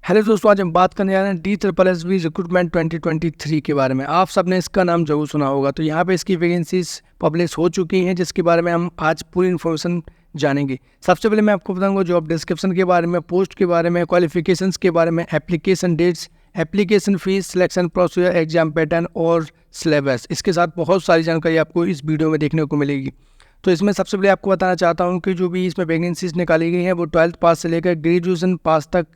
Hello दोस्तों, आज हम बात करने जा रहे हैं DSSB रिक्रूटमेंट 2023 के बारे में। आप सबने इसका नाम जरूर सुना होगा। तो यहाँ पे इसकी वैकेंसीज पब्लिश हो चुकी हैं, जिसके बारे में हम आज पूरी इन्फॉर्मेशन जानेंगे। सबसे पहले मैं आपको बताऊंगा जॉब डिस्क्रिप्शन के बारे में, पोस्ट के बारे में, क्वालिफिकेशंस के बारे में, application dates, application fees, selection procedure, exam pattern और सिलेबस। इसके साथ बहुत सारी जानकारी आपको इस वीडियो में देखने को मिलेगी। तो इसमें सबसे पहले आपको बताना चाहता हूँ कि जो भी इसमें वैकेंसीज निकाली गई हैं वो 12th पास से लेकर ग्रेजुएशन पास तक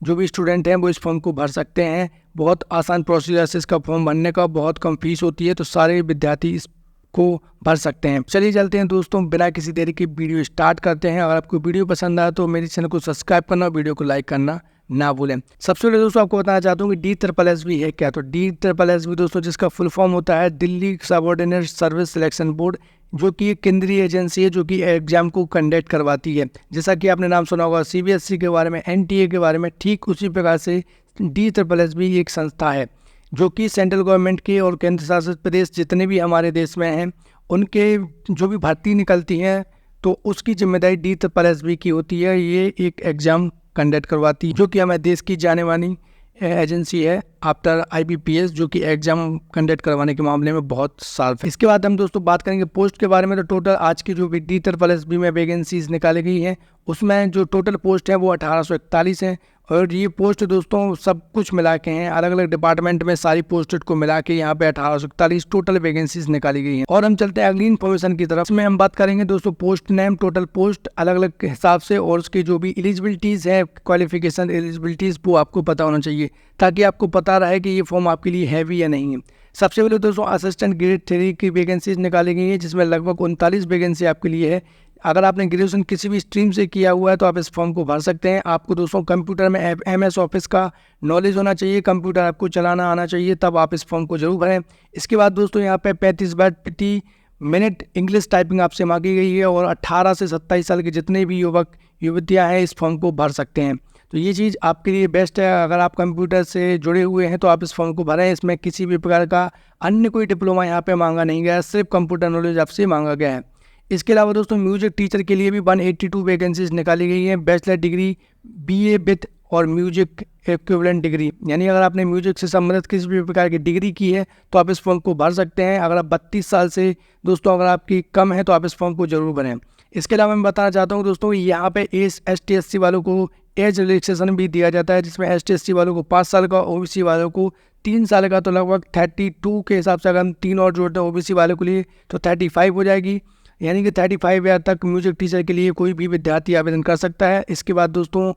जो भी स्टूडेंट हैं वो इस फॉर्म को भर सकते हैं। बहुत आसान प्रोसीजर से इसका फॉर्म भरने का, बहुत कम फीस होती है, तो सारे विद्यार्थी इसको भर सकते हैं। चलिए चलते हैं दोस्तों, बिना किसी देरी के वीडियो स्टार्ट करते हैं। अगर आपको वीडियो पसंद आए तो मेरे चैनल को सब्सक्राइब करना, वीडियो को लाइक करना ना भूलें। सबसे पहले दोस्तों आपको बताना चाहता हूँ कि DSSB है क्या। तो DSSB दोस्तों जिसका फुल फॉर्म होता है Delhi subordinate service selection board, जो कि एक केंद्रीय एजेंसी है जो कि एग्जाम को कंडक्ट करवाती है। जैसा कि आपने नाम सुना होगा CBSE के बारे में, NTA के बारे में, ठीक उसी प्रकार से DSSB एक संस्था है जो कि सेंट्रल गवर्नमेंट के और केंद्र शासित प्रदेश जितने भी हमारे देश में हैं उनके जो भी भर्ती निकलती हैं तो उसकी जिम्मेदारी DSSB की होती है। ये एक एग्ज़ाम कंडक्ट करवाती है जो कि हमारे देश की जाने मानी एजेंसी है आफ्टर IBPS, जो कि एग्जाम कंडक्ट करवाने के मामले में बहुत साफ है। इसके बाद हम दोस्तों बात करेंगे पोस्ट के बारे में। तो टोटल आज की जो भी DSSB में वैकेंसीज निकाली गई हैं उसमें जो टोटल पोस्ट है वो 1841 है। और ये पोस्ट दोस्तों सब कुछ मिला के हैं, अलग अलग डिपार्टमेंट में सारी पोस्टेड को मिला के यहाँ पे 1841 टोटल वैकेंसीज निकाली गई हैं। और हम चलते हैं अगली इन्फॉर्मेशन की तरफ। इसमें हम बात करेंगे दोस्तों पोस्ट नेम, टोटल पोस्ट अलग अलग हिसाब से, और उसकी जो भी एलिजिबिलिटीज है, क्वालिफिकेशन एलिजिबिलिटीज, वो आपको पता होना चाहिए ताकि आपको पता रहे कि ये फॉर्म आपके लिए है भी या नहीं है। सबसे पहले दोस्तों असिस्टेंट ग्रेड 3 की वैकेंसीज निकाली गई है, जिसमें लगभग 39 वैकेंसी आपके लिए है। अगर आपने ग्रेजुएशन किसी भी स्ट्रीम से किया हुआ है तो आप इस फॉर्म को भर सकते हैं। आपको दोस्तों कंप्यूटर में MS ऑफिस का नॉलेज होना चाहिए, कंप्यूटर आपको चलाना आना चाहिए, तब आप इस फॉर्म को जरूर भरें। इसके बाद दोस्तों यहाँ पे 35 बार प्रति मिनट इंग्लिश टाइपिंग आपसे मांगी गई है, और 18 से 27 साल के जितने भी युवक युवतियाँ हैं इस फॉर्म को भर सकते हैं। तो ये चीज़ आपके लिए बेस्ट है। अगर आप कंप्यूटर से जुड़े हुए हैं तो आप इस फॉर्म को भरें। इसमें किसी भी प्रकार का अन्य कोई डिप्लोमा यहाँ पे मांगा नहीं गया है, सिर्फ कंप्यूटर नॉलेज आपसे मांगा गया है। इसके अलावा दोस्तों म्यूजिक टीचर के लिए भी 182 वैकेंसीज निकाली गई हैं। बैचलर डिग्री BA विथ और म्यूजिक इक्विवेलेंट डिग्री, यानी अगर आपने म्यूजिक से संबंधित किसी भी प्रकार की डिग्री की है तो आप इस फॉर्म को भर सकते हैं। अगर आप 32 साल से दोस्तों अगर आपकी कम है तो आप इस फॉर्म को जरूर भरें। इसके अलावा मैं बताना चाहता हूँ दोस्तों यहाँ पे ST SC वालों को एज रिलैक्सेशन भी दिया जाता है, जिसमें ST SC वालों को 5 साल का, OBC वालों को 3 साल का। तो लगभग 32 के हिसाब से अगर हम 3 और जोड़ते हैं OBC वालों के लिए तो 35 हो जाएगी, यानी कि 35 ईयर तक म्यूजिक टीचर के लिए कोई भी विद्यार्थी आवेदन कर सकता है। इसके बाद दोस्तों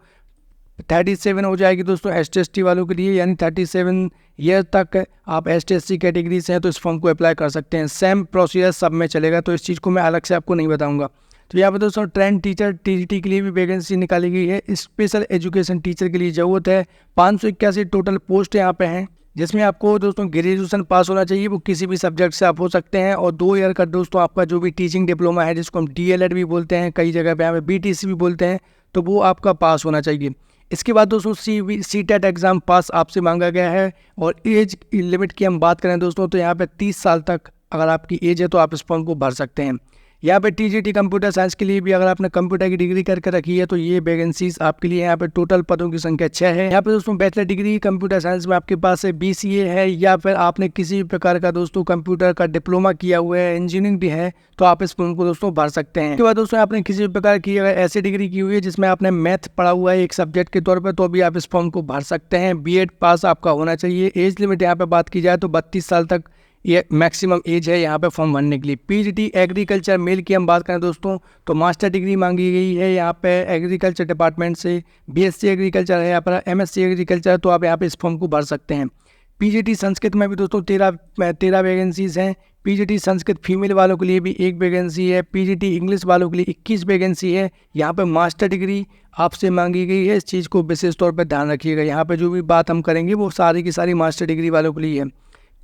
37 हो जाएगी दोस्तों ST ST वालों के लिए, यानी 37 ईयर तक आप ST SC कैटेगरी से हैं तो इस फॉर्म को अप्लाई कर सकते हैं। सेम प्रोसीजर सब में चलेगा, तो इस चीज़ को मैं अलग से आपको नहीं बताऊंगा। तो यहाँ पर दोस्तों ट्रेंड टीचर TGT के लिए भी वैकेंसी निकाली गई है। स्पेशल एजुकेशन टीचर के लिए ज़रूरत है। 581 टोटल पोस्ट यहाँ पे हैं, जिसमें आपको दोस्तों ग्रेजुएशन पास होना चाहिए, वो किसी भी सब्जेक्ट से आप हो सकते हैं, और 2 ईयर का दोस्तों आपका जो भी टीचिंग डिप्लोमा है, जिसको हम DLED भी बोलते हैं, कई जगह पे यहाँ पे BTC भी बोलते हैं, तो वो आपका पास होना चाहिए। इसके बाद दोस्तों CTET एग्ज़ाम पास आपसे मांगा गया है। और एज लिमिट की हम बात करें दोस्तों तो यहाँ पे 30 साल तक अगर आपकी एज है तो आप इस फॉर्म को भर सकते हैं। यहाँ पे TGT कंप्यूटर साइंस के लिए भी अगर आपने कंप्यूटर की डिग्री करके रखी है तो ये वैकेंसीज आपके लिए। यहाँ पे टोटल पदों की संख्या 6 है। यहाँ पे दोस्तों बैचलर डिग्री कंप्यूटर साइंस में आपके पास है, BCA है, या फिर आपने किसी भी प्रकार का दोस्तों कंप्यूटर का डिप्लोमा किया हुआ है, इंजीनियरिंग भी है, तो आप इस फॉर्म को दोस्तों भर सकते हैं। इसके बाद दोस्तों आपने किसी भी प्रकार की अगर ऐसी डिग्री की हुई है जिसमें आपने मैथ पढ़ा हुआ है एक सब्जेक्ट के तौर पर, तो भी आप इस फॉर्म को भर सकते हैं। BEd पास आपका होना चाहिए। एज लिमिट यहाँ पे बात की जाए तो 32 साल तक ये मैक्सिमम एज है यहाँ पे फॉर्म भरने के लिए। PGT एग्रीकल्चर मेल की हम बात करें दोस्तों तो मास्टर डिग्री मांगी गई है यहाँ पे एग्रीकल्चर डिपार्टमेंट से। BSc एग्रीकल्चर है यहाँ पर, MSc एग्रीकल्चर, तो आप यहाँ पे इस फॉर्म को भर सकते हैं। PGT संस्कृत में भी दोस्तों 13 वैकेंसीज हैं। PGT संस्कृत फीमेल वालों के लिए भी 1 वैकेंसी है। PGT इंग्लिश वालों के लिए 21 वैकेंसी है। यहाँ पे मास्टर डिग्री आपसे मांगी गई है, इस चीज़ को विशेष तौर पर ध्यान रखिएगा। यहाँ पे जो भी बात हम करेंगे वो सारी की सारी मास्टर डिग्री वालों के लिए है।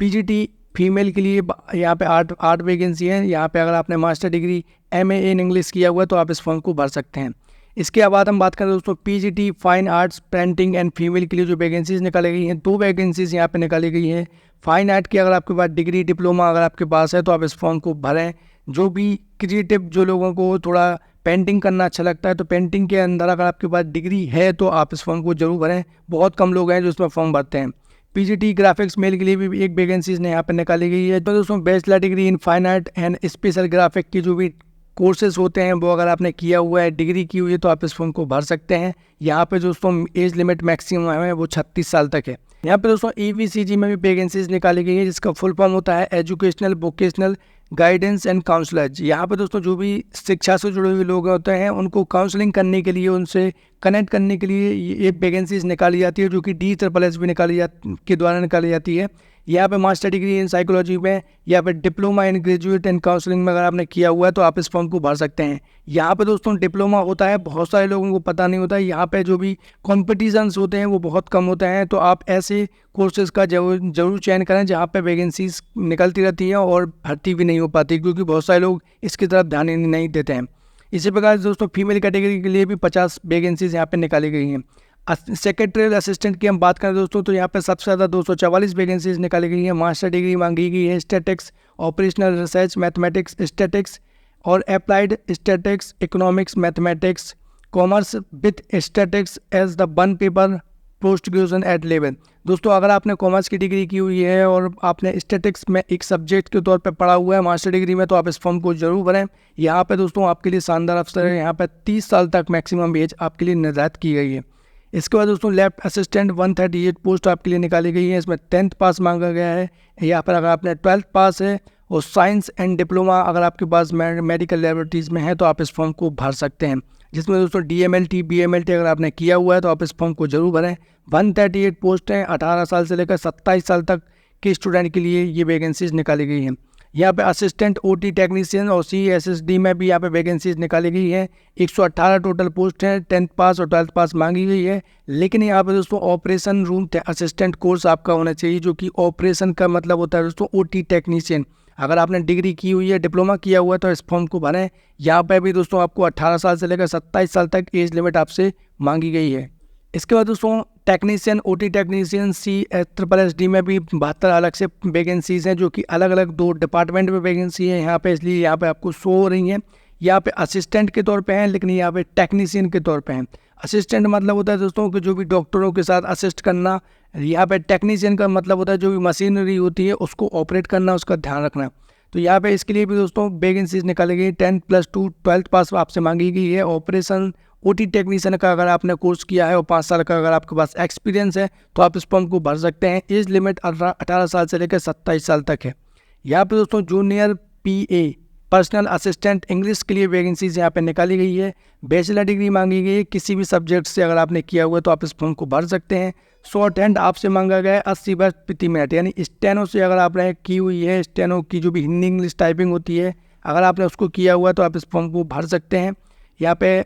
PGT फीमेल के लिए यहाँ पे 8 वैकेंसी है। यहाँ पे अगर आपने master degree MA in English किया हुआ है तो आप इस फॉर्म को भर सकते हैं। इसके बाद हम बात करें दोस्तों PGT fine arts painting and female के लिए जो वैकेंसीज निकाली गई हैं, 2 वैकेंसीज यहाँ पे निकाली गई हैं। फाइन आर्ट की अगर आपके पास डिग्री डिप्लोमा अगर आपके पास है तो आप इस फॉर्म को भरें। जो भी क्रिएटिव जो लोगों को थोड़ा पेंटिंग करना अच्छा लगता है तो पेंटिंग के अंदर अगर आपके पास डिग्री है तो आप इस फॉर्म को जरूर भरें। बहुत कम लोग हैं जो इसमें फॉर्म भरते हैं। पीजीटी ग्राफिक्स मेल के लिए भी एक वैकेंसीज ने यहाँ पर निकाली गई है। तो दोस्तों bachelor degree in fine art and special graphic की जो भी कोर्सेज होते हैं वो अगर आपने किया हुआ है, डिग्री की हुई है, तो आप इस फॉर्म को भर सकते हैं। यहाँ पे दोस्तों एज लिमिट मैक्सिमम है वो 36 साल तक है। यहाँ पे दोस्तों EVCG में भी वैकेंसीज निकाली गई है जिसका फुल फॉर्म होता है educational vocational guidance and counsellor. यहाँ पे दोस्तों जो भी शिक्षा से जुड़े हुए लोग होते हैं उनको काउंसलिंग करने के लिए, उनसे कनेक्ट करने के लिए ये वैकेंसीज निकाली जाती है जो कि DSSS के द्वारा निकाली जाती है। यहाँ पे मास्टर डिग्री इन साइकोलॉजी में या फिर diploma in graduate and counselling में अगर आपने किया हुआ है तो आप इस फॉर्म को भर सकते हैं। यहाँ पे दोस्तों डिप्लोमा होता है, बहुत सारे लोगों को पता नहीं होता है। यहाँ पे जो भी कॉम्पिटिशन्स होते हैं वो बहुत कम होते हैं, तो आप ऐसे कोर्सेज़ का जरूर चयन करें जहाँ पे वैकेंसीज निकलती रहती हैं और भर्ती भी नहीं हो पाती, क्योंकि बहुत सारे लोग इसकी तरफ ध्यान नहीं देते हैं। इसी प्रकार दोस्तों फीमेल कैटेगरी के लिए भी 50 वैकेंसीज यहाँ पे निकाली गई हैं। सेक्रेटरियल असिस्टेंट की हम बात करें दोस्तों तो यहाँ पे सबसे ज़्यादा 244 वैकेंसीज निकाली गई हैं। मास्टर डिग्री मांगी गई है statics, operational research, mathematics, statics और applied statics, economics, mathematics, commerce with statics as the one paper post graduation at level. दोस्तों अगर आपने कॉमर्स की डिग्री की हुई है और आपने स्टैटिक्स में एक सब्जेक्ट के तौर पे पढ़ा हुआ है मास्टर डिग्री में, तो आप इस फॉर्म को जरूर भरें। यहाँ पे दोस्तों आपके लिए शानदार अवसर है। यहाँ पे 30 साल तक मैक्सिमम एज आपके लिए निर्धारित की गई है। इसके बाद दोस्तों लैब असिस्टेंट 138 पोस्ट आपके लिए निकाली गई है। इसमें 10th पास मांगा गया है। यहाँ पर अगर आपने 12th पास है और साइंस एंड डिप्लोमा अगर आपके पास मेडिकल लैबोरेटरीज़ में है तो आप इस फॉर्म को भर सकते हैं। जिसमें दोस्तों DMLT BMLT अगर आपने किया हुआ है तो आप इस फॉर्म को जरूर भरें। 138 पोस्ट हैं। 18 साल से लेकर 27 साल तक के स्टूडेंट के लिए ये वैकेंसीज निकाली गई हैं। यहाँ पे असिस्टेंट OT टेक्नीशियन और CSSD में भी यहाँ पे वैकेंसीज निकाली गई है। 118 टोटल पोस्ट हैं। 10th पास और 12th पास मांगी गई है। लेकिन यहाँ पे दोस्तों ऑपरेशन रूम असिस्टेंट कोर्स आपका होना चाहिए, जो कि ऑपरेशन का मतलब होता है दोस्तों OT टेक्नीशियन। अगर आपने डिग्री की हुई है, डिप्लोमा किया हुआ है तो इस फॉर्म को भरें। यहाँ पे भी दोस्तों आपको 18 साल से लेकर 27 साल तक एज लिमिट आपसे मांगी गई है। इसके बाद दोस्तों टेक्नीशियन OT टेक्नीशियन CSSD में भी 72 अलग से वैकेंसीज हैं, जो कि अलग अलग 2 डिपार्टमेंट में वैकेंसी है यहाँ पे, इसलिए यहाँ पे आपको शो हो रही हैं। यहाँ पे असिस्टेंट के तौर पे हैं, लेकिन यहाँ पे टेक्नीशियन के तौर पे हैं। असिस्टेंट मतलब होता है दोस्तों कि जो भी डॉक्टरों के साथ असिस्ट करना। यहाँ पे टेक्नीशियन का मतलब होता है जो भी मशीनरी होती है उसको ऑपरेट करना, उसका ध्यान रखना। तो यहाँ पे इसके लिए भी दोस्तों वैकेंसीज निकाली गई। 10+2 12th पास आपसे मांगी गई है। ऑपरेशन OT टेक्नीशियन का अगर आपने कोर्स किया है और 5 साल का अगर आपके पास एक्सपीरियंस है तो आप इस फॉर्म को भर सकते हैं। एज लिमिट 18 साल से लेकर 27 साल तक है। यहाँ पे दोस्तों junior PA personal assistant English के लिए वैकेंसीज यहाँ पे निकाली गई है। बैचलर डिग्री मांगी गई है। किसी भी सब्जेक्ट से अगर आपने किया हुआ है तो आप इस फॉर्म को भर सकते हैं। शॉर्ट हैंड आपसे मांगा गया है 80 वर्ड प्रति मिनट, यानी स्टेनो से अगर आपने की हुई है, स्टेनो की जो भी हिंदी इंग्लिश टाइपिंग होती है अगर आपने उसको किया हुआ है तो आप इस फॉर्म को भर सकते हैं। यहाँ पे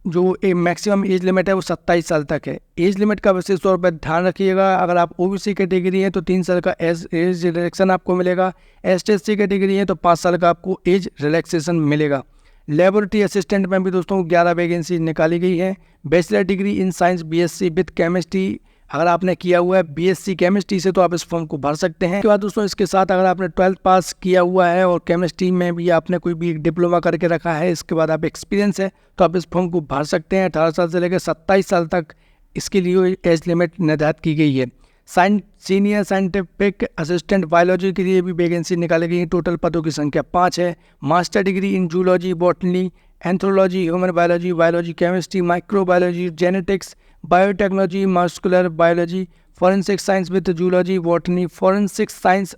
जो मैक्सिमम एज लिमिट है वो 27 साल तक है। एज लिमिट का विशेष तौर पर ध्यान रखिएगा। अगर आप OBC कैटेगरी हैं तो 3 साल का एज रिलैक्सेशन आपको मिलेगा। ST/SC कैटेगरी है तो 5 साल का आपको एज रिलैक्सेशन मिलेगा। लेबोरेटरी असिस्टेंट में भी दोस्तों 11 वैकेंसी निकाली गई है। Bachelor degree in science BSc with chemistry अगर आपने किया हुआ है BSc केमिस्ट्री से तो आप इस फॉर्म को भर सकते हैं। उसके बाद दोस्तों इसके साथ अगर आपने 12th पास किया हुआ है और केमिस्ट्री में भी आपने कोई भी डिप्लोमा करके रखा है, इसके बाद आप एक्सपीरियंस है तो आप इस फॉर्म को भर सकते हैं। 18 साल से लेकर 27 साल तक इसके लिए एज लिमिट निर्धारित की गई है। सीनियर साइंटिफिक असिस्टेंट बायोलॉजी के लिए भी वैकेंसी निकाली गई है। टोटल पदों की संख्या 5 है। Master degree in zoology, botany, anthropology, human biology, biology chemistry, microbiology, genetics, biotechnology, muscular biology, forensic science with zoology, botany, forensic science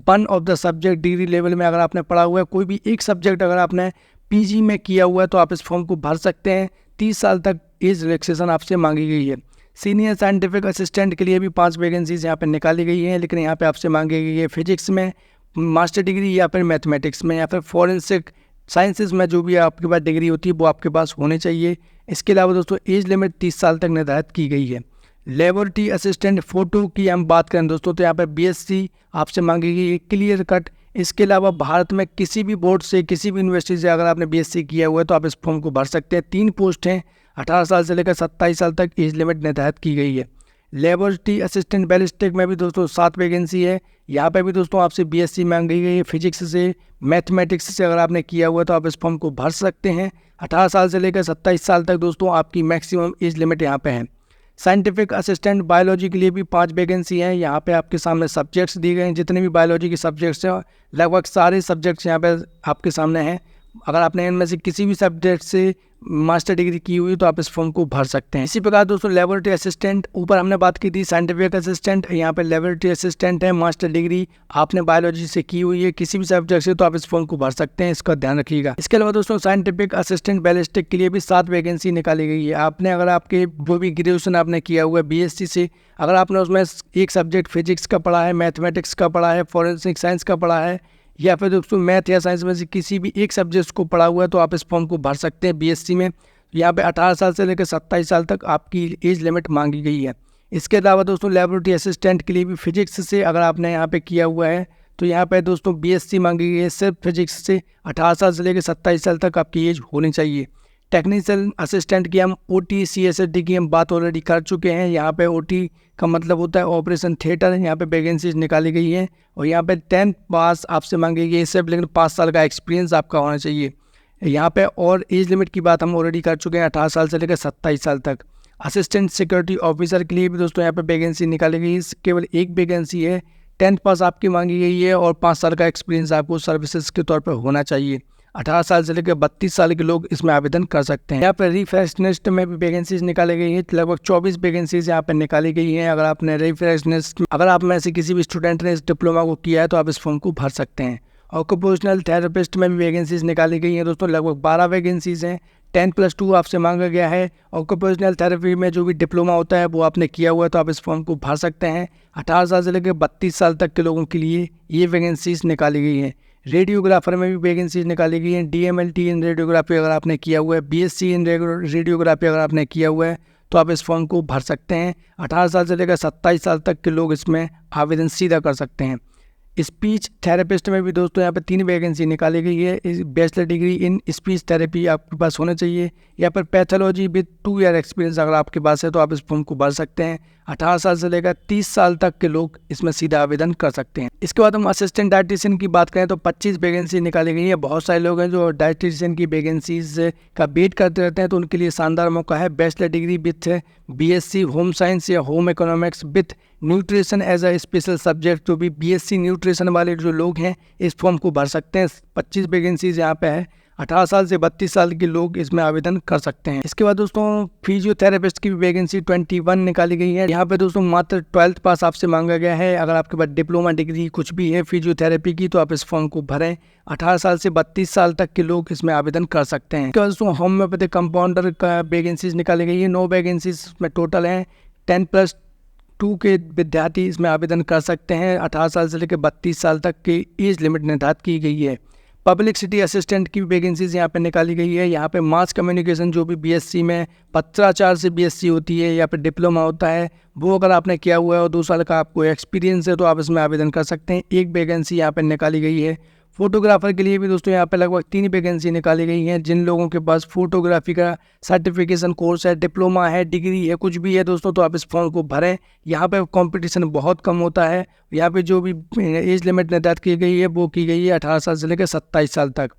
1 of the subject degree level में अगर आपने पढ़ा हुआ है, कोई भी एक सब्जेक्ट अगर आपने PG में किया हुआ है तो आप इस फॉर्म को भर सकते हैं। 30 साल तक एज रिलैक्सेशन आपसे मांगी गई है। सीनियर साइंटिफिक असिस्टेंट के लिए भी 5 वैकेंसीज यहाँ पे निकाली गई हैं, लेकिन यहाँ पे आपसे मांगी गई है फिजिक्स में मास्टर डिग्री या फिर मैथमेटिक्स में या फिर फॉरेंसिक साइंसेज में जो भी आपके पास डिग्री होती है वो आपके पास होनी चाहिए। इसके अलावा दोस्तों एज लिमिट 30 साल तक निर्धारित की गई है। लेबोरेटरी असिस्टेंट फोटो की हम बात करें दोस्तों तो यहाँ पर BSc आपसे मांगी गई है क्लियर कट। इसके अलावा भारत में किसी भी बोर्ड से, किसी भी यूनिवर्सिटी से अगर आपने BSc किया हुआ है तो आप इस फॉर्म को भर सकते हैं। 3 पोस्ट हैं। 18 साल से लेकर 27 साल तक एज लिमिट निर्धारित की गई है। लेबोरेटरी असिस्टेंट बैलिस्टिक में भी दोस्तों 7 वैकेंसी है। यहाँ पे भी दोस्तों आपसे BSc मांगी गई है। फिजिक्स से, मैथमेटिक्स से अगर आपने किया हुआ है तो आप इस फॉर्म को भर सकते हैं। 18 साल से लेकर 27 साल तक दोस्तों आपकी मैक्सिमम एज लिमिट यहाँ पे है। साइंटिफिक असिस्टेंट बायोलॉजी के लिए भी 5 वैकेंसी हैं। यहाँ पे आपके सामने सब्जेक्ट्स दिए गए हैं, जितने भी बायोलॉजी के सब्जेक्ट्स हैं लगभग सारे सब्जेक्ट्स यहाँ पे आपके सामने हैं। अगर आपने इनमें से किसी भी सब्जेक्ट से मास्टर डिग्री की हुई तो आप इस फॉर्म को भर सकते हैं। इसी प्रकार दोस्तों लेबोरेटरी असिस्टेंट, ऊपर हमने बात की थी साइंटिफिक असिस्टेंट, यहाँ पे लेबोरेटरी असिस्टेंट है। मास्टर डिग्री आपने बायोलॉजी से की हुई है किसी भी सब्जेक्ट से तो आप इस फॉर्म को भर सकते हैं, इसका ध्यान रखिएगा। इसके अलावा दोस्तों साइंटिफिक असिस्टेंट बैलिस्टिक के लिए भी 7 वैकेंसी निकाली गई है। आपने अगर आपके जो भी ग्रेजुएशन आपने किया हुआ है BSc से, अगर आपने उसमें एक सब्जेक्ट फिजिक्स का पढ़ा है, मैथमेटिक्स का पढ़ा है, फॉरेंसिक साइंस का पढ़ा है, या फिर दोस्तों मैथ या साइंस में से किसी भी एक सब्जेक्ट को पढ़ा हुआ है तो आप इस फॉर्म को भर सकते हैं BSc में। यहाँ पे 18 साल से लेकर 27 साल तक आपकी एज लिमिट मांगी गई है। इसके अलावा दोस्तों लेबोरेटरी असिस्टेंट के लिए भी फिजिक्स से अगर आपने यहाँ पे किया हुआ है तो यहाँ पे दोस्तों BSc मांगी गई है सिर्फ फिजिक्स से। 18 साल से लेकर 27 साल तक आपकी एज होनी चाहिए। टेक्निकल असिस्टेंट की हम OT CSSD की हम बात ऑलरेडी कर चुके हैं। यहाँ पे OT का मतलब होता है ऑपरेशन थिएटर। यहाँ पे वैकेंसीज निकाली गई है और यहाँ पे 10th पास आपसे मांगी गई है सिर्फ, लेकिन 5 साल का एक्सपीरियंस आपका होना चाहिए यहाँ पे। और एज लिमिट की बात हम ऑलरेडी कर चुके हैं 18 साल से लेकर 27 साल तक। असिस्टेंट सिक्योरिटी ऑफिसर के लिए भी दोस्तों यहाँ पे वैकेंसी निकाली गई है, केवल एक वैकेंसी है। 10th पास आपकी मांगी गई है और 5 साल का एक्सपीरियंस आपको सर्विसेज के तौर पर होना चाहिए। 18 साल से लेकर 32 साल के लोग इसमें आवेदन कर सकते हैं। यहाँ पर रिफ्रेशनिस्ट में भी वैकेंसीज निकाली गई है, लगभग 24 वैकेंसीज यहाँ पर निकाली गई हैं। अगर आपने रिफ्रेशनिस्ट, अगर आप में से किसी भी स्टूडेंट ने इस डिप्लोमा को किया है तो आप इस फॉर्म को भर सकते हैं। ऑक्यूपेशनल थेरेपिस्ट में भी वैकेंसीज निकाली गई हैं दोस्तों, लगभग 12 वैकेंसीज हैं। 10+2 आपसे मांगा गया है। ऑक्यूपेशनल थेरेपी में जो भी डिप्लोमा होता है वो आपने किया हुआ है तो आप इस फॉर्म को भर सकते हैं। 18 साल से लेकर 32 साल तक के लोगों के लिए ये वैकेंसीज निकाली गई हैं। रेडियोग्राफर में भी वैकेंसीज निकाली गई हैं। DMLT इन रेडियोग्राफी अगर आपने किया हुआ है, BSc इन रेडियोग्राफी अगर आपने किया हुआ है तो आप इस फॉर्म को भर सकते हैं। 18 साल से लेकर 27 साल तक के लोग इसमें आवेदन सीधा कर सकते हैं। स्पीच थेरेपिस्ट में भी दोस्तों यहाँ पर 3 वैकेंसी निकाली गई है। Bachelor degree in speech therapy आपके पास होना चाहिए, या पर पैथोलॉजी विद 2 ईयर एक्सपीरियंस अगर आपके पास है तो आप इस फॉर्म को भर सकते हैं। 18 साल से लेकर 30 साल तक के लोग इसमें सीधा आवेदन कर सकते हैं। इसके बाद हम असिस्टेंट डाइटिशियन की बात करें तो 25 वैकेंसी निकाली गई है। बहुत सारे लोग हैं जो डाइटिशियन की वैकेंसीज का वेट करते रहते हैं तो उनके लिए शानदार मौका है। Bachelor degree with BSc home science या home economics with nutrition as a special subject, जो भी BSc न्यूट्रिशन वाले जो लोग हैं इस फॉर्म को भर सकते हैं। 25 वैकेंसीज यहाँ पे है। 18 साल से 32 साल के लोग इसमें आवेदन कर सकते हैं। इसके बाद दोस्तों फिजियोथेरेपिस्ट की भी वैकेंसी 21 निकाली गई है। यहाँ पे दोस्तों मात्र 12th पास आपसे मांगा गया है। अगर आपके पास डिप्लोमा डिग्री कुछ भी है फिजियोथेरेपी की तो आप इस फॉर्म को भरें। 18 साल से 32 साल तक के लोग इसमें आवेदन कर सकते हैं। इसके बाद दोस्तों होम्योपैथिक कंपाउंडर का वैकेंसीज निकाली गई है। 9 वैकेंसीज में टोटल हैं। 10+2 के विद्यार्थी इसमें आवेदन कर सकते हैं। 18 साल से लेकर 32 साल तक की एज लिमिट निर्धारित की गई है। पब्लिसिटी असिस्टेंट की वैकेंसीज यहाँ पे निकाली गई है। यहाँ पे मास कम्युनिकेशन जो भी BSc में पत्राचार से BSc होती है या फिर डिप्लोमा होता है वो अगर आपने किया हुआ है और 2 साल का आपको एक्सपीरियंस है तो आप इसमें आवेदन कर सकते हैं। एक वैकेंसी यहाँ पे निकाली गई है। फोटोग्राफर के लिए भी दोस्तों यहाँ पे लगभग 3 वैकेंसी निकाली गई हैं। जिन लोगों के पास फोटोग्राफी का सर्टिफिकेशन कोर्स है, डिप्लोमा है, डिग्री है, कुछ भी है दोस्तों तो आप इस फॉर्म को भरें। यहाँ पे कंपटीशन बहुत कम होता है। यहाँ पे जो भी एज लिमिट निर्धारित की गई है वो की गई है 18 साल से लेकर 27 साल तक।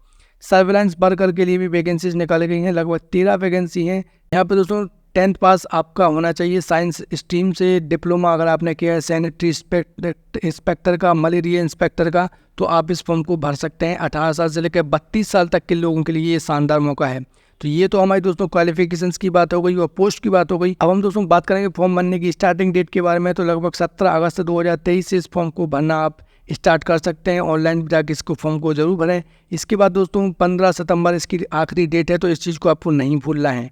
सर्विलांस वर्कर के लिए भी वैकेंसीज निकाली गई हैं, लगभग 13 वैकेंसी हैं। यहाँ पे दोस्तों 10th पास आपका होना चाहिए साइंस स्ट्रीम से। डिप्लोमा अगर आपने किया है सैनिटरी इंस्पेक्टर का, मलेरिया इंस्पेक्टर का, तो आप इस फॉर्म को भर सकते हैं। 18 साल से लेकर 32 साल तक के लोगों के लिए ये शानदार मौका है। तो ये तो हमारी दोस्तों क्वालिफिकेशंस की बात हो गई और पोस्ट की बात हो गई। अब हम दोस्तों बात करेंगे फॉर्म भरने की स्टार्टिंग डेट के बारे में। तो लगभग 17 अगस्त 2023 से इस फॉर्म को भरना आप स्टार्ट कर सकते हैं। ऑनलाइन जाकर इसको फॉर्म को जरूर भरें। इसके बाद दोस्तों 15 सितंबर इसकी आखिरी डेट है, तो इस चीज़ को आपको नहीं भूलना है।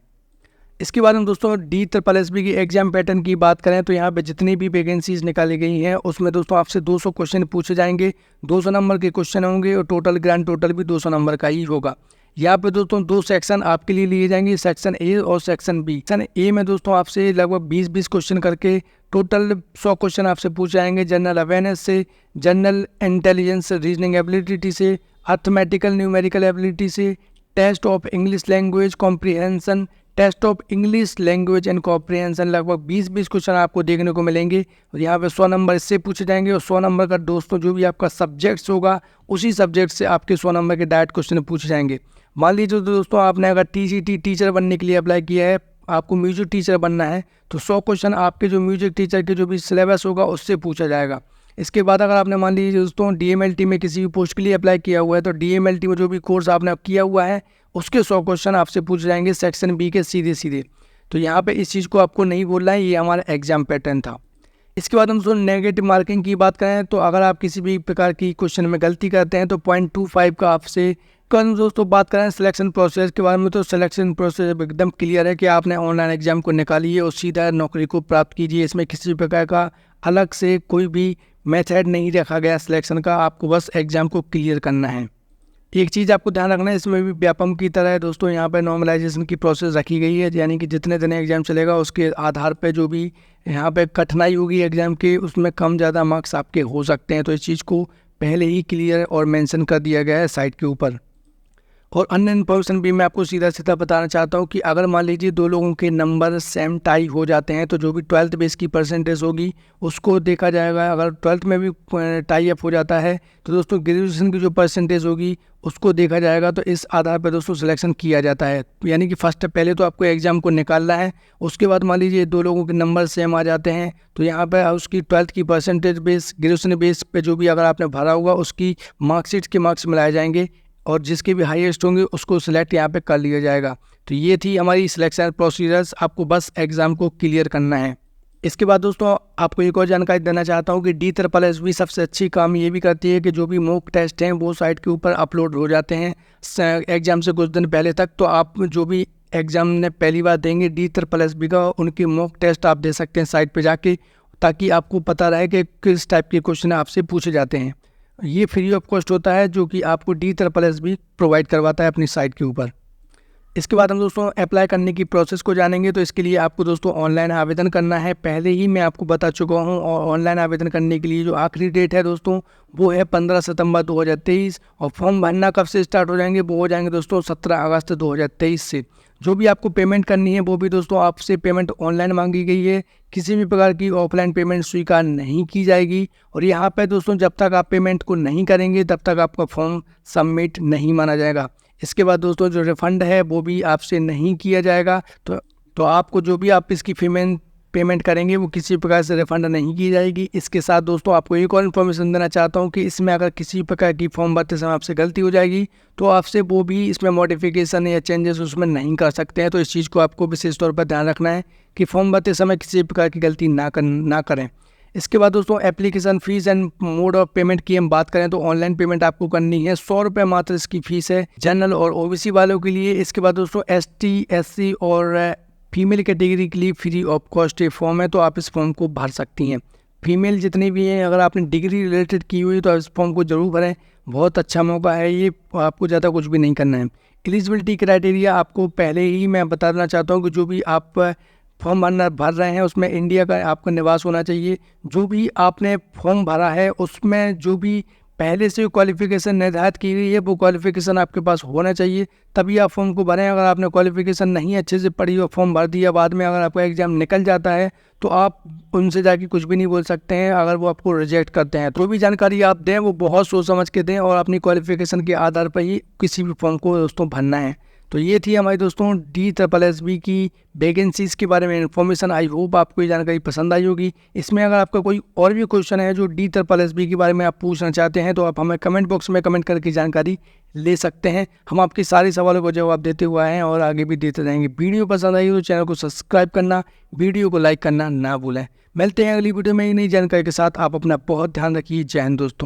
इसके बाद हम दोस्तों DSSB की एग्जाम पैटर्न की बात करें तो यहाँ पे जितनी भी वैकेंसीज निकाली गई हैं उसमें दोस्तों आपसे 200 क्वेश्चन पूछे जाएंगे। 200 नंबर के क्वेश्चन होंगे और टोटल ग्रैंड टोटल भी 200 नंबर का ही होगा। यहाँ पे दोस्तों 2 सेक्शन आपके लिए लिए जाएंगे, सेक्शन A और सेक्शन B। सेक्शन A में दोस्तों आपसे लगभग 20-20 क्वेश्चन करके टोटल 100 क्वेश्चन आपसे पूछे जाएंगे। जनरल अवेयरनेस से, जनरल इंटेलिजेंस रीजनिंग एबिलिटी से, अर्थमेटिकल न्यूमेरिकल एबिलिटी से, test of English language comprehension, test of English language and comprehension, लगभग 20-20 क्वेश्चन आपको देखने को मिलेंगे। और यहाँ पे 100 नंबर इससे पूछे जाएंगे और 100 नंबर का दोस्तों जो भी आपका सब्जेक्ट्स होगा उसी सब्जेक्ट से आपके 100 नंबर के डायरेक्ट क्वेश्चन पूछे जाएंगे। मान लीजिए दोस्तों आपने अगर TCT टीचर बनने के लिए अप्लाई किया है, आपको म्यूजिक टीचर बनना है, तो 100 क्वेश्चन आपके जो म्यूजिक टीचर के जो भी सिलेबस होगा उससे पूछा जाएगा। इसके बाद अगर आपने मान लीजिए दोस्तों DMLT में किसी भी पोस्ट के लिए अप्लाई किया हुआ है, तो DMLT में जो भी कोर्स आपने किया हुआ है उसके 100 क्वेश्चन आपसे पूछे जाएंगे सेक्शन B के सीधे सीधे। तो यहाँ पे इस चीज़ को आपको नहीं बोलना है, ये हमारा एग्जाम पैटर्न था। इसके बाद हम दोस्तों नेगेटिव मार्किंग की बात करें तो अगर आप किसी भी प्रकार की क्वेश्चन में गलती करते हैं तो 0.25 का आपसे कल दोस्तों बात करें सिलेक्शन प्रोसेस के बारे में, तो सिलेक्शन प्रोसेस एकदम क्लियर है कि आपने ऑनलाइन एग्जाम को निकालिए और सीधा नौकरी को प्राप्त कीजिए। इसमें किसी भी प्रकार का अलग से कोई भी मेथड नहीं रखा गया सिलेक्शन का, आपको बस एग्जाम को क्लियर करना है। एक चीज़ आपको ध्यान रखना है, इसमें भी व्यापम की तरह है दोस्तों, यहाँ पे नॉर्मलाइजेशन की प्रोसेस रखी गई है, यानी कि जितने दिन एग्जाम चलेगा उसके आधार पे जो भी यहाँ पे कठिनाई होगी एग्जाम की उसमें कम ज़्यादा मार्क्स आपके हो सकते हैं। तो इस चीज़ को पहले ही क्लियर और मेंशन कर दिया गया है साइट के ऊपर। और अन्य इन्फॉर्मेशन भी मैं आपको सीधा सीधा बताना चाहता हूँ कि अगर मान लीजिए दो लोगों के नंबर सेम टाई हो जाते हैं तो जो भी 12th बेस की परसेंटेज होगी उसको देखा जाएगा। अगर 12th में भी टाई अप हो जाता है तो दोस्तों ग्रेजुएशन की जो परसेंटेज होगी उसको देखा जाएगा। तो इस आधार पर दोस्तों सिलेक्शन किया जाता है, यानी कि फर्स्ट पहले तो आपको एग्जाम को निकालना है, उसके बाद मान लीजिए दो लोगों के नंबर सेम आ जाते हैं तो यहाँ पर उसकी 12th की परसेंटेज बेस ग्रेजुएशन बेस पे जो भी अगर आपने भरा होगा उसकी मार्कशीट के मार्क्स मिलाए जाएंगे और जिसके भी हाईएस्ट होंगे उसको सिलेक्ट यहाँ पे कर लिया जाएगा। तो ये थी हमारी सिलेक्शन प्रोसीजर्स, आपको बस एग्ज़ाम को क्लियर करना है। इसके बाद दोस्तों आपको एक और जानकारी देना चाहता हूँ कि DSSB सबसे अच्छी काम ये भी करती है कि जो भी मॉक टेस्ट हैं वो साइट के ऊपर अपलोड हो जाते हैं एग्ज़ाम से कुछ दिन पहले तक। तो आप जो भी एग्ज़ाम ने पहली बार देंगे DSSB का, उनकी मॉक टेस्ट आप दे सकते हैं साइट पर जाके, ताकि आपको पता रहे कि किस टाइप के क्वेश्चन आपसे पूछे जाते हैं। ये फ्री ऑफ कॉस्ट होता है जो कि आपको DSSB प्रोवाइड करवाता है अपनी साइट के ऊपर। इसके बाद हम दोस्तों अप्लाई करने की प्रोसेस को जानेंगे। तो इसके लिए आपको दोस्तों ऑनलाइन आवेदन करना है, पहले ही मैं आपको बता चुका हूं। और ऑनलाइन आवेदन करने के लिए जो आखिरी डेट है दोस्तों वो है 15 सितंबर 2023 और फॉर्म भरना कब से स्टार्ट हो जाएंगे, वो हो जाएंगे दोस्तों 17 अगस्त 2023 से। जो भी आपको पेमेंट करनी है वो भी दोस्तों आपसे पेमेंट ऑनलाइन मांगी गई है, किसी भी प्रकार की ऑफलाइन पेमेंट स्वीकार नहीं की जाएगी। और यहाँ पे दोस्तों जब तक आप पेमेंट को नहीं करेंगे तब तक आपका फॉर्म सबमिट नहीं माना जाएगा। इसके बाद दोस्तों जो रिफ़ंड है वो भी आपसे नहीं किया जाएगा। तो आपको जो भी आप इसकी पेमेंट करेंगे वो किसी प्रकार से रिफ़ंड नहीं की जाएगी। इसके साथ दोस्तों आपको एक और इन्फॉर्मेशन देना चाहता हूँ कि इसमें अगर किसी प्रकार की फॉर्म भरते समय आपसे गलती हो जाएगी तो आपसे वो भी इसमें मॉडिफिकेशन या चेंजेस उसमें नहीं कर सकते हैं। तो इस चीज़ को आपको विशेष तौर पर ध्यान रखना है कि फॉर्म भरते समय किसी प्रकार की गलती ना करें। इसके बाद दोस्तों application fees and mode of payment की हम बात करें तो ऑनलाइन पेमेंट आपको करनी है, 100 रुपये मात्र इसकी फ़ीस है जनरल और OBC वालों के लिए। इसके बाद दोस्तों ST SC और फीमेल कैटेगरी के लिए फ्री ऑफ कॉस्ट ये फॉर्म है, तो आप इस फॉर्म को भर सकती हैं। फीमेल जितनी भी हैं अगर आपने डिग्री रिलेटेड की हुई तो इस फॉर्म को ज़रूर भरें, बहुत अच्छा मौका है ये, आपको ज़्यादा कुछ भी नहीं करना है। एलिजिबिलिटी क्राइटेरिया आपको पहले ही मैं बताना चाहता हूँ कि जो भी आप फॉर्म भर रहे हैं उसमें इंडिया का आपका निवास होना चाहिए। जो भी आपने फॉर्म भरा है उसमें जो भी पहले से क्वालिफ़िकेशन निर्धारित की गई है वो क्वालिफ़िकेशन आपके पास होना चाहिए, तभी आप फॉर्म को भरें। अगर आपने क्वालिफ़िकेशन नहीं अच्छे से पढ़ी और फॉर्म भर दिया, बाद में अगर आपका एग्ज़ाम निकल जाता है तो आप उनसे जाके कुछ भी नहीं बोल सकते हैं अगर वो आपको रिजेक्ट करते हैं। तो भी जानकारी आप दें वो बहुत सोच समझ के दें और अपनी क्वालिफ़िकेशन के आधार पर ही किसी भी फॉर्म को दोस्तों भरना है। तो ये थी हमारी दोस्तों DSSB की वैकेंसीज़ के बारे में इन्फॉर्मेशन। आई होप आपको ये जानकारी पसंद आई होगी। इसमें अगर आपका कोई और भी क्वेश्चन है जो DSSB के बारे में आप पूछना चाहते हैं तो आप हमें कमेंट बॉक्स में कमेंट करके जानकारी ले सकते हैं। हम आपके सारे सवालों को जवाब देते हुए हैं और आगे भी देते रहेंगे। वीडियो पसंद आई तो चैनल को सब्सक्राइब करना, वीडियो को लाइक करना ना भूलें। मिलते हैं अगली वीडियो में नई जानकारी के साथ। आप अपना बहुत ध्यान रखिए। जय हिंद दोस्तों।